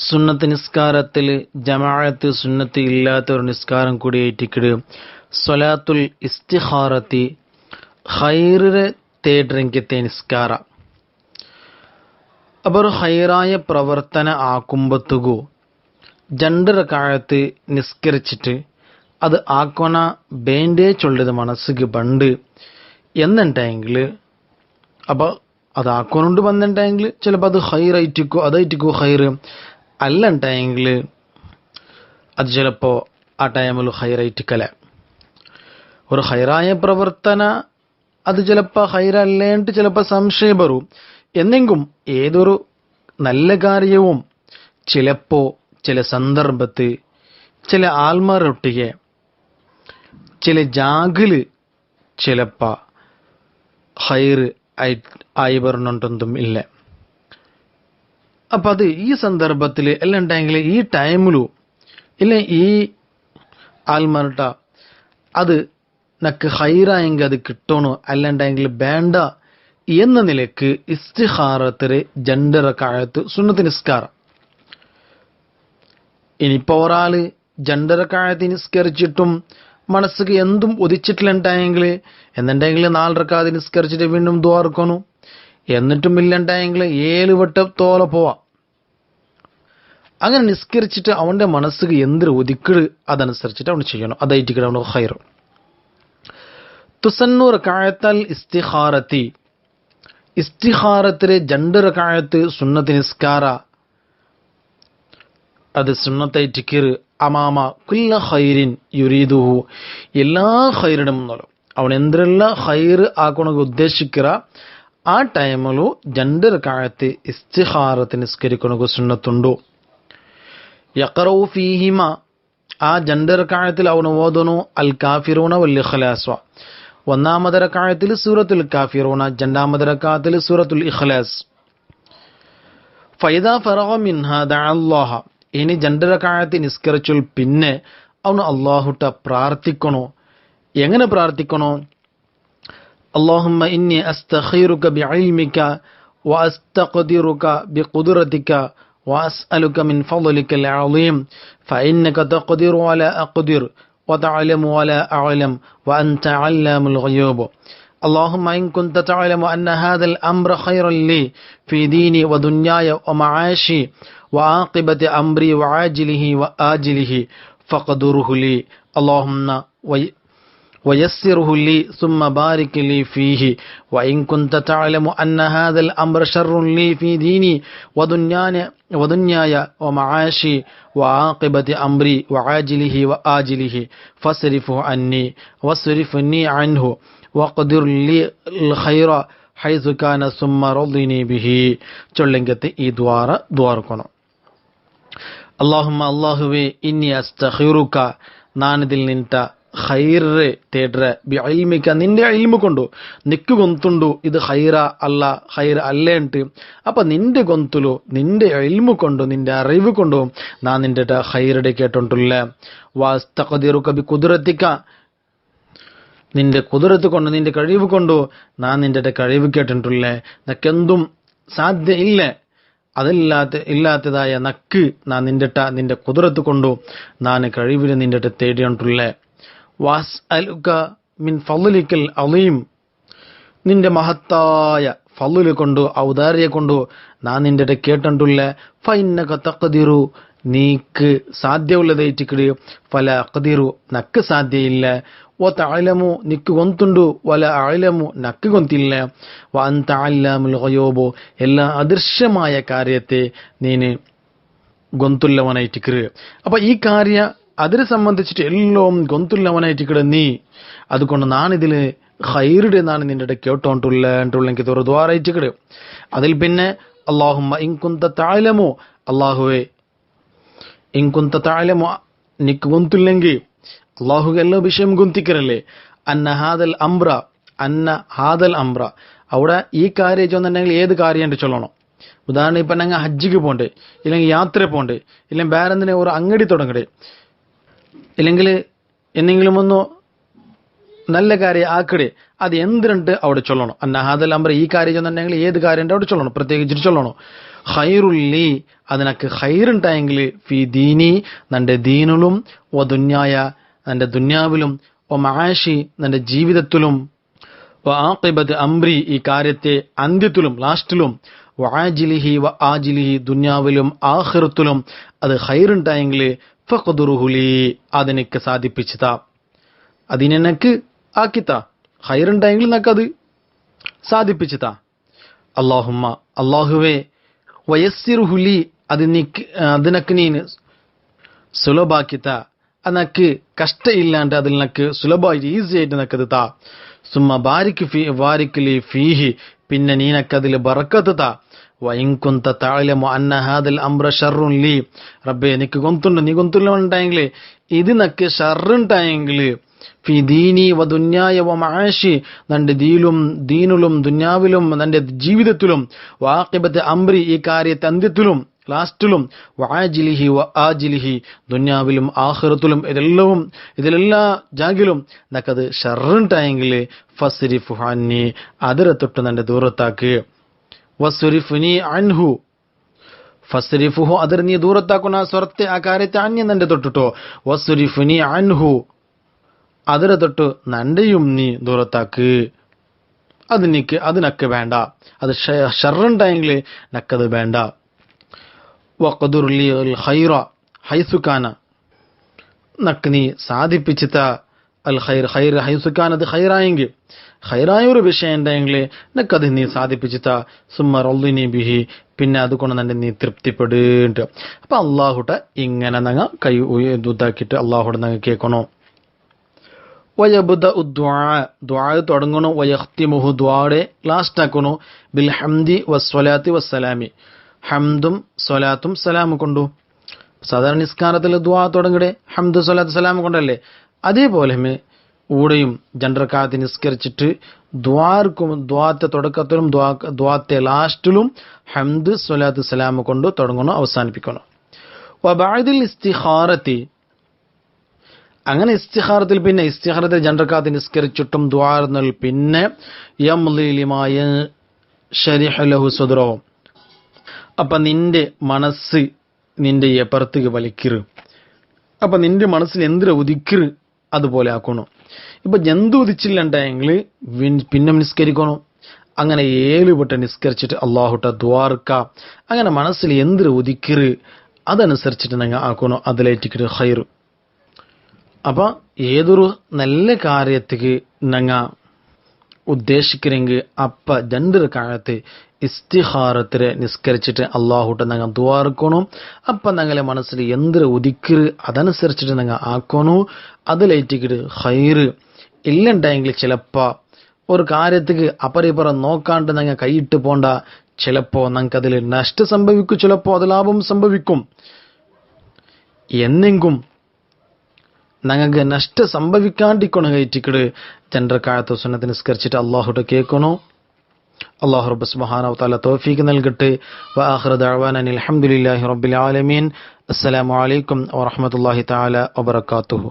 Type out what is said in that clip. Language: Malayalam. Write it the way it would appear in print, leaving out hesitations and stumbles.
സുന്നത്ത് നിസ്കാരത്തിൽ ജമാഅത്ത് സുന്നത്ത് ഇല്ലാത്ത ഒരു നിസ്കാരം കൂടി ഏറ്റിക്കിട് സ്വലാത്തുൽ ഇസ്തിഖാറത്തി ഖൈറിനെ തേടരംഗത്തെ നിസ്കാര. അപ്പോൾ ഹൈറായ പ്രവർത്തന ആക്കുമ്പത്തുകു 2 റക്അത്ത് നിസ്കരിച്ചിട്ട് അത് ആക്കണ ബേണ്ടേജുള്ളത് മനസ്സിക്ക് ബണ്ട് എന്നുണ്ടെങ്കിൽ അപ്പോൾ അത് ആക്കണോണ്ട് വന്നിട്ടുണ്ടെങ്കിൽ ചിലപ്പോൾ അത് ഹൈറായിട്ടിക്കോ അതായിട്ടിക്കോ ഹൈറ് അല്ലുണ്ടെങ്കിൽ അത് ചിലപ്പോൾ ആ ടൈമിൽ ഹൈറായിട്ടിക്കല. ഒരു ഹൈറായ പ്രവർത്തന അത് ചിലപ്പോൾ ഹൈറല്ലേണ്ട് ചിലപ്പോൾ സംശയം വരും. എന്നെങ്കിലും ഏതൊരു നല്ല കാര്യവും ചിലപ്പോൾ ചില സന്ദർഭത്ത് ചില ആത്മാരൊട്ടിಗೆ ചില ജാഗില് ചിലപ്പോൾ ഹൈറ് ആയി വരണുണ്ടെന്നും ഇല്ല. അപ്പം അത് ഈ സന്ദർഭത്തിൽ എല്ലാം ഉണ്ടെങ്കിൽ ഈ ടൈമിലു ഇല്ല ഈ ആൽമർട്ട അത് നക്ക് ഹൈറായെങ്കിൽ അത് കിട്ടണോ അല്ലാണ്ടെങ്കിൽ വേണ്ട എന്ന നിലക്ക് ഇസ്തിഖാറത്തിന് 2 റക്അത്ത് സുന്നത്ത് നിസ്കാരം. ഇനിയിപ്പോൾ ഒരാള് 2 റക്അത്ത് നിസ്കരിച്ചിട്ടും മനസ്സിക്ക് എന്തും ഉദിച്ചിട്ടില്ലുണ്ടെങ്കിൽ എന്നുണ്ടെങ്കിൽ 4 റക്അത്ത് നിസ്കരിച്ചിട്ട് വീണ്ടും ദുആ എടുക്കണം. എന്നിട്ടും ഇല്ലുണ്ടെങ്കിൽ 7 വട്ടം തോല പോവാം. അങ്ങനെ നിസ്കരിച്ചിട്ട് അവന്റെ മനസ്സിക്ക് എന്തൊരു ഒതുക്കിട് അതനുസരിച്ചിട്ട് അവന് ചെയ്യണം. അതായിട്ട് അവന് ഖൈർ. തുസന്നു റക്അത്തൽ ഇസ്തിഖാറത്തി ഇസ്തിഖാറത്തിലെ 2 റക്അത്ത് സുന്നത്ത് നിസ്കാര അത് സുന്നത്തായിട്ട് അമാമ കുല്ല ഖൈരിൻ യുരീദുഹു എല്ലാ ഖൈറിനും അവൻ എന്തെല്ലാം ഖൈർ ആക്കണമെന്ന് ഉദ്ദേശിക്കുക ആ ടൈമിലു 2 റക്അത്ത് ഇസ്തിഖാറത്ത് നിസ്കരിക്കണ സുന്നത്തുണ്ടോ. യഖറഉ ഫീഹിമ ആ 2 റക്അത്തിൽ അവന് ഓതുന്നു അൽ കാഫിറൂന വൽ ഇഖ്ലാസ്. 1-ാമത്തെ റക്അത്തിൽ സൂറത്തുൽ കാഫിറൂന, 2-ാമത്തെ റക്അത്തിൽ സൂറത്തുൽ ഇഖ്ലാസ്. ഫൈദാ ഫറഗ മിൻഹാ ദഅ അല്ലാഹ ഇനി 2 റക്അത്ത് നിസ്കരിച്ചാൽ പിന്നെ അവന് അല്ലാഹുട്ട പ്രാർത്ഥിക്കണോ. എങ്ങനെ പ്രാർത്ഥിക്കണോ? അല്ലാഹുമ്മ ഇന്നി അസ്തഖീറുക ബിഇൽമിക വഅസ്തഖ്ദിറുക ബിഖുദ്റതിക വഅസ്അലുക മിൻ ഫളലികൽ അളീം ഫഇന്നക തഖ്ദിറു വലാ അഖ്ദിർ വതഅലമു വലാ അഅലം വഅൻത അല്ലാമുൽ ഗുയൂബ്. اللهم إن كنت تعلم أن هذا الأمر خيرا لي في ديني ودنياي ومعاشي وعاقبة أمري وعاجله وآجله فقدره لي اللهم ويسره لي ثم بارك لي فيه وإن كنت تعلم أن هذا الأمر شر لي في ديني ودنياي ومعاشي وعاقبة أمري وعاجله وآجله فاصرفه عني واصرفني عنه وقدر لي الخير حيث كان ثم رضني به. ചൊല്ലിങ്കത്തെ ഈ ദ്വാരക്കണം. അല്ലാഹുമ്മ അല്ലാഹുവേ ഇന്നി അസ്തഖിറുക നാനിതിൽ നിന്ത ഖൈർ തേട്ര ബിഇൽമിക നിന്റെ ഇൽമു കൊണ്ടു നിക്ക് ഗൊന്തുണ്ടു ഇത് ഖൈറ അല്ല ഖൈർ അല്ലേണ്ട്. അപ്പൊ നിന്റെ ഗൊന്തുലു നിന്റെ ഇൽമു കൊണ്ടു നിന്റെ അറിവ് കൊണ്ടു നാ നിന്റെ ഖൈറുടെ കേട്ടോണ്ടുള്ള. വസ്തഖദിറുക ബിഖുദ്റതിക നിന്റെ കുതിരത്ത് കൊണ്ട് നിന്റെ കഴിവ് കൊണ്ടു നാൻ നിന്റെ കഴിവ് കേട്ടിട്ടുള്ളേ. നക്കെന്തും സാധ്യ ഇല്ല ഇല്ലാത്തതായ നക്ക് നാൻ നിന്റെ കുതിരത്ത് കൊണ്ടു നാൻ കഴിവിന് നിന്റെ തേടിയിട്ടുള്ളേ. വഅസ്അലുക മിൻ ഫളലികൽ അളീം നിന്റെ മഹത്തായ ഫളല് കൊണ്ടു ഔദാര്യ കൊണ്ടു നാൻ നിന്റെ കേട്ടിട്ടുള്ളേ. ഫഇന്നക തഖ്ദിറു നീക്ക് സാധ്യമുള്ളതായിട്ട് ഫല അഖ്ദിറു നക്ക് സാധ്യയില്ല. വതഅലമു നിക്ക് ഗൊന്തുണ്ടു വല അഅലമു നക്ക് ഗൊന്തില്ല. വഅൻത അല്ലാമുൽ ഗുയൂബ് എല്ലാ അദൃശ്യമായ കാര്യത്തെ നീന് ഗൊന്തുള്ളവനായിട്ട്. അപ്പൊ ഈ കാര്യ അതിനെ സംബന്ധിച്ചിട്ട് എല്ലാം ഗൊന്തുള്ളവനായിട്ട് നീ അതുകൊണ്ട് നാനിതില് ഖൈറുടെ നാണ് നിന്റെ കേട്ടോണ്ടുള്ളെങ്കിൽ ഒരു ദ്വാരായിട്ട്. അതിൽ പിന്നെ അല്ലാഹുമ്മ ഇൻ കുന്ത തഅലമു അല്ലാഹുവേ ഇൻ കുന്ത തഅലമു നിക്ക് ഗൊന്തില്ലെങ്കിൽ അള്ളാഹു എല്ലാ വിഷയം ഗുന്തിക്കരല്ലേ. അന്ന ഹാദൽ അംറ അവിടെ ഈ കാര്യം ചെന്നുണ്ടെങ്കിൽ ഏത് കാര്യം ചൊല്ലണം. ഉദാഹരണം ഇപ്പം ഞങ്ങൾ ഹജ്ജിക്ക് പോണ്ടേ ഇല്ലെങ്കിൽ യാത്ര പോണ്ടേ ഇല്ലെങ്കിൽ വേറെന്തിനെ ഒരു അങ്ങടി തുടങ്ങടേ ഇല്ലെങ്കിൽ എന്തെങ്കിലും ഒന്ന് നല്ല കാര്യം ആക്കടേ അത് എന്തിനുണ്ട് അവിടെ ചൊല്ലണം. അന്ന ഹാദൽ അംറ ഈ കാര്യം ചെന്നുണ്ടെങ്കിൽ ഏത് കാര്യം അവിടെ ചൊല്ലണം പ്രത്യേകിച്ചിട്ട് ചൊല്ലണം. ഖൈറുല്ലി അതിനക്ക് ഖൈറുണ്ടായെങ്കിൽ ഫി ദീനി നിന്റെ ദീനിലും വ ദുന്യായ നിന്റെ ദുന്യാവിലും വ മആശി നിന്റെ ജീവിതത്തിലും വ ആഖിബത്ത് അംരി ഈ കാര്യത്തെ അന്ത്യത്തിലും ലാസ്റ്റിലും വ ആജിലിഹി വ ആജിലിഹി ദുന്യാവിലും ആഖിറത്തിലും അത് ഖൈറുണ്ടായെങ്കിൽ ഫഖ്ദുറുഹുലി അതെനിക്ക് സാധിപ്പിച്ചുതാ, അതിനെനക്ക് ആക്കിത്താ, ഖൈറുണ്ടായെങ്കിൽ നിനക്കത് സാധിപ്പിച്ചുതാ. അല്ലാഹുമ്മ അല്ലാഹുവേ വയസ്സിറുഹുലി അതിനക്ക് നീ സുലഭാക്കിത്താ, അനക്ക് കഷ്ടയില്ലാണ്ട് അതിൽ നിനക്ക് സുലഭമായിട്ട് ഈസി ആയിട്ട് നിനക്കത് താ. സുമ്മ ബാരിക് ഫീഹി പിന്നെ നീനക്കതിൽ ബറക്കത്ത് താ. വഇൻ കുന്ത തഅലമു അന്ന ഹാദൽ അംറ ശർറുൻ ലീ റബ്ബേ എനിക്ക് ഗൊന്തുണ്ട് നീ ഗൊന്തുണ്ടായെങ്കിൽ ഇത് നക്ക് ഷർറുണ്ടായെങ്കിൽ ഫി ദീനി വ ദുന്യായ വ മആശി നിന്റെ ദീനിലും ദുന്യാവിലും നിന്റെ ജീവിതത്തിലും വാഖിബത്ത് അംരി ഈ കാര്യത്തെ അന്ത്യത്തിലും ലാസ്റ്റിലും വആജിലിഹി വ ആജിലിഹി ദുന്യാവിലും ആഖിറത്തിലും ഇതിലെല്ലാ ജാഗിലും നക്കത് ഷർറുണ്ടായെങ്കിൽ ഫസ്രിഫു അന്നി അതിരെ തൊട്ട് നിന്റെ ദൂരത്താക്ക്. വസ്രിഫ്നി അൻഹു ഫസ്രിഫുഹു അതിരെ നീ ദൂരത്താക്കുന്ന സ്വർത്തെ ആ കാര്യത്തെ അന്യം നിന്റെ തൊട്ടിട്ടോ. വസ്രിഫ്നി അൻഹു അതിരെ തൊട്ട് നന്റെയും നീ ദൂരത്താക്ക്. അതിനക്ക് വേണ്ട, അത് ഷർറുണ്ടായെങ്കിൽ നക്കത് വേണ്ട. വഖ്ദുർ ലി അൽ ഖൈറ ഹൈസു കാന നക്ക് നീ സാധിപ്പിച്ചിത്ത അൽ ഖൈർ ഹൈസു കാന അത് ഖൈറായെങ്കിൽ ഖൈറായ ഒരു വിഷയം ഉണ്ടായെങ്കിൽ നക്കത് നീ സാധിപ്പിച്ചിത്ത. സുമ്മ റളിനി ബിഹി പിന്നെ അതുകൊണ്ട് തന്നെ നീ തൃപ്തിപ്പെടേണ്ട. അപ്പൊ അള്ളാഹുട്ട ഇങ്ങനെ നങ്ങ കൈ ഉയർത്താക്കിയിട്ട് അള്ളാഹുടെ നങ്ങ കേൾക്കണോ. വയബ്ദഉ ദുആ തുടങ്ങണു. വയഖ്തിമുഹു ദുആടെ ലാസ്റ്റ് ആക്കണു ബിൽ ഹംദി വസ്സലാത്തി വസ്സലാമി ഹംദും സ്വലാത്തും സലാമും കൊണ്ടു. സാധാരണ നിസ്കാരത്തിൽ ദുആ തുടങ്ങടെ ഹംദ് സ്വലാത്ത് സലാം കൊണ്ടല്ലേ, അതേപോലെ ഊടെയും ജണ്ടർക്കാത്ത് നിസ്കരിച്ചിട്ട് ദ്വാത്തെ തുടക്കത്തിലും ദ്വാത്തെ ലാസ്റ്റിലും ഹംദ് സ്വലാത്ത് സലാം കൊണ്ട് തുടങ്ങണം, അവസാനിപ്പിക്കണം. വബഅദിൽ ഇസ്തിഖാറത്തി അങ്ങനെ ഇസ്തിഖാറത്തിൽ പിന്നെ ഇസ്തിഖാറത്തിൽ ജണ്ടർക്കാത്ത് നിസ്കരിച്ചിട്ടും ദ്വാർന്നൽ പിന്നെ യംളി ലിമാ യൻശരിഹു ലഹു സദ്റഹു അപ്പൊ നിന്റെ മനസ്സ് നിന്റെ എപ്പുറത്തേക്ക് വലിക്കറ്. അപ്പൊ നിന്റെ മനസ്സിൽ എന്തിനാ ഉദിക്കറ് അതുപോലെ ആക്കണോ. ഇപ്പൊ ജന്തു ഉദിച്ചില്ലണ്ടെങ്കിൽ പിന്നെ നിസ്കരിക്കണോ. അങ്ങനെ 7 വട്ടം നിസ്കരിച്ചിട്ട് അള്ളാഹുട്ട ദ്വാർക്ക അങ്ങനെ മനസ്സിൽ എന്തിനാ ഉദിക്കറ് അതനുസരിച്ചിട്ട് നിങ്ങൾ ആക്കണോ, അതിലേറ്റിട്ട് ഖൈർ. അപ്പൊ ഏതൊരു നല്ല കാര്യത്തിക്ക് ഞങ്ങ ഉദ്ദേശിക്കുന്നെങ്കിൽ അപ്പ 2 റക്അത്ത് ഇസ്തിഖാറത്തില് നിസ്കരിച്ചിട്ട് അള്ളാഹുട്ട ഞങ്ങൾ ദ്വാർക്കണു. അപ്പൊ ഞങ്ങളെ മനസ്സിൽ എന്തിനാ ഉദിക്കറ് അതനുസരിച്ചിട്ട് ഞങ്ങൾ ആക്കണു, അതിലേറ്റിട്ട് ഖൈർ. ഇല്ലണ്ടെങ്കിൽ ചിലപ്പോ ഒരു കാര്യത്തിക്ക് അപ്പറിപ്പുറം നോക്കാണ്ട് ഞങ്ങൾ കൈയിട്ട് പോണ്ട. ചിലപ്പോ ഞങ്ങൾക്ക് അതിൽ നഷ്ടം സംഭവിക്കും, ചിലപ്പോ അത് ലാഭം സംഭവിക്കും. എന്നെങ്കും ഞങ്ങൾക്ക് നഷ്ടം സംഭവിക്കാണ്ടിരിക്കണ കയറ്റിക്കിട് 2 റക്അത്ത് സുന്നത്ത് നിസ്കരിച്ചിട്ട് അള്ളാഹുട്ട കേൾക്കണു. അല്ലാഹു റബ്ബ് സുബ്ഹാനഹു വ തആല തൗഫീഖ് നൽകട്ടെ. വആഖിറു ദഅവാനാ അൽഹംദുലില്ലാഹി റബ്ബിൽ ആലമീൻ. അസ്സലാമു അലൈക്കും വറഹ്മത്തുള്ളാഹി തആല വബറകാതുഹു.